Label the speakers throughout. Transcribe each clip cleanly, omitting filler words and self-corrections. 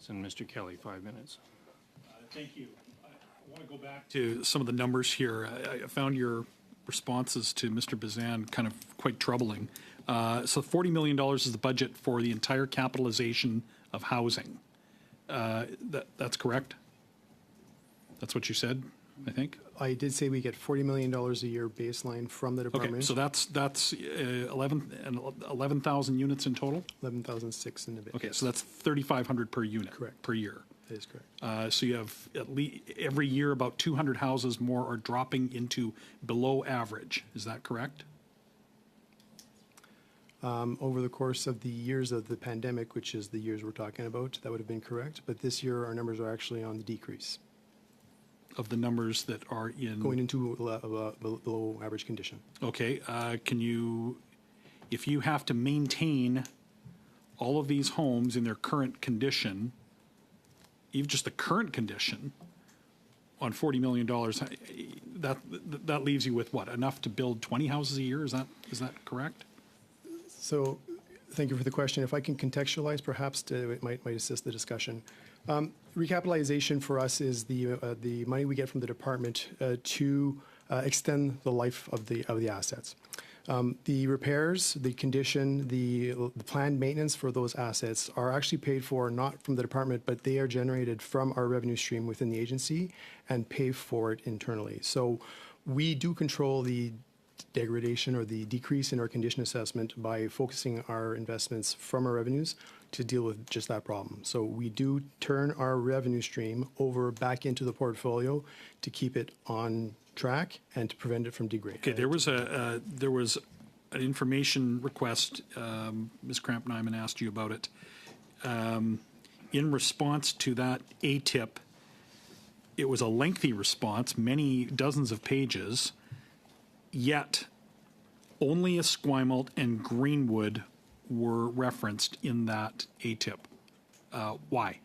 Speaker 1: And Mr. Kelly, 5 minutes.
Speaker 2: Thank you. I want to go back to some of the numbers here. I found your responses to Mr. Bazan kind of quite troubling. So $40 million is the budget for the entire capitalization of housing. That's correct? That's what you said, I think?
Speaker 3: I did say we get $40 million a year baseline from the department.
Speaker 2: Okay, so that's 11,000 units in total?
Speaker 3: 11,006 in a bit.
Speaker 2: Okay,
Speaker 3: yes.
Speaker 2: so that's 3,500 per unit.
Speaker 3: Correct.
Speaker 2: Per year.
Speaker 3: That is correct.
Speaker 2: So you have at least every year about 200 houses more are dropping into below average. Is that correct?
Speaker 3: Over the course of the years of the pandemic, which is the years we're talking about, that would have been correct. But this year, our numbers are actually on the decrease.
Speaker 2: Of the numbers that are in...
Speaker 3: Going into below average condition.
Speaker 2: Okay, can you, if you have to maintain all of these homes in their current condition, even just the current condition, on $40 million, that leaves you with what, enough to build 20 houses a year? Is that correct?
Speaker 3: So, thank you for the question. If I can contextualize, perhaps it might assist the discussion. Recapitalization for us is the money we get from the department to extend the life of the assets. The repairs, the condition, the planned maintenance for those assets are actually paid for not from the department, but they are generated from our revenue stream within the agency and pay for it internally. So we do control the degradation or the decrease in our condition assessment by focusing our investments from our revenues to deal with just that problem. So we do turn our revenue stream over back into the portfolio to keep it on track and to prevent it from degrading.
Speaker 2: Okay, there was an information request. Ms. Krampneiman asked you about it. In response to that ATIP, it was a lengthy response, many dozens of pages, yet only Esquimalt and Greenwood were referenced in that ATIP. Why?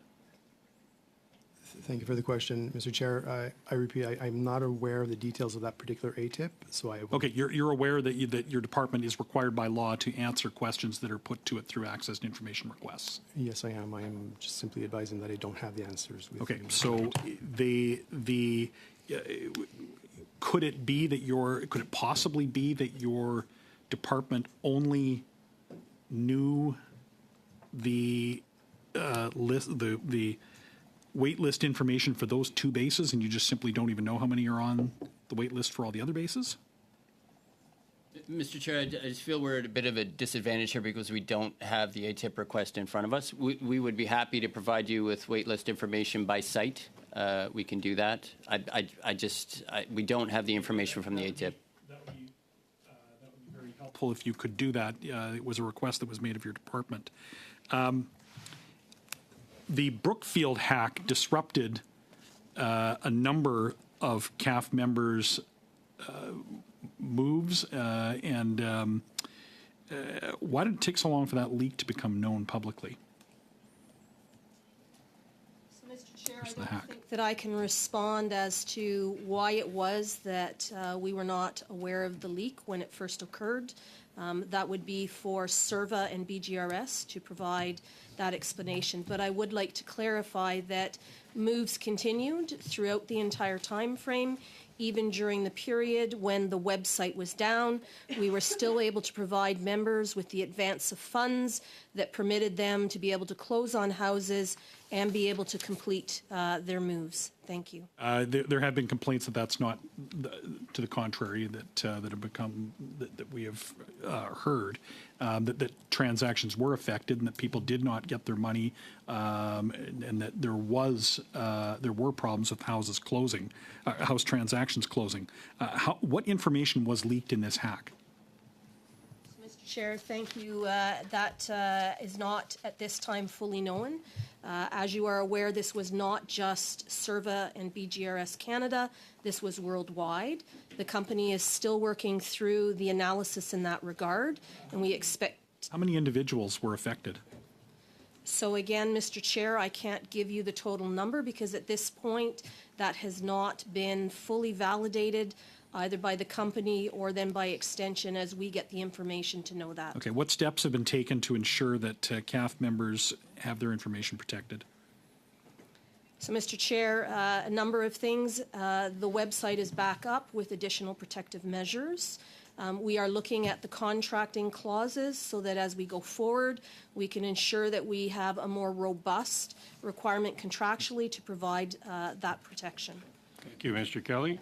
Speaker 3: Thank you for the question, Mr. Chair. I repeat, I'm not aware of the details of that particular ATIP, so I...
Speaker 2: Okay, you're aware that your department is required by law to answer questions that are put to it through access to information requests?
Speaker 3: Yes, I am. I am just simply advising that I don't have the answers.
Speaker 2: Okay, so could it possibly be that your department only knew the wait list information for those two bases, and you just simply don't even know how many are on the wait list for all the other bases?
Speaker 4: Mr. Chair, I just feel we're at a bit of a disadvantage here because we don't have the ATIP request in front of us. We would be happy to provide you with wait list information by site. We can do that. We don't have the information from the ATIP.
Speaker 2: That would be very helpful if you could do that. It was a request that was made of your department. The Brookfield hack disrupted a number of CAF members' moves, and why did it take so long for that leak to become known publicly?
Speaker 5: So, Mr. Chair, I don't think that I can respond as to why it was that we were not aware of the leak when it first occurred. That would be for CERVA and BGRS to provide that explanation. But I would like to clarify that moves continued throughout the entire time frame. Even during the period when the website was down, we were still able to provide members with the advance of funds that permitted them to be able to close on houses and be able to complete their moves. Thank you.
Speaker 2: There have been complaints that that's not to the contrary, that have become that we have heard that transactions were affected and that people did not get their money, and that there were problems with houses closing, house transactions closing. What information was leaked in this hack?
Speaker 5: Mr. Chair, thank you. That is not at this time fully known. As you are aware, this was not just CERVA and BGRS Canada. This was worldwide. The company is still working through the analysis in that regard, and we expect...
Speaker 2: How many individuals were affected?
Speaker 5: So again, Mr. Chair, I can't give you the total number because at this point that has not been fully validated either by the company or then by extension as we get the information to know that.
Speaker 2: Okay, what steps have been taken to ensure that CAF members have their information protected?
Speaker 5: So, Mr. Chair, a number of things. The website is back up with additional protective measures. We are looking at the contracting clauses so that as we go forward, we can ensure that we have a more robust requirement contractually to provide that protection.
Speaker 1: Thank you, Mr. Kelly.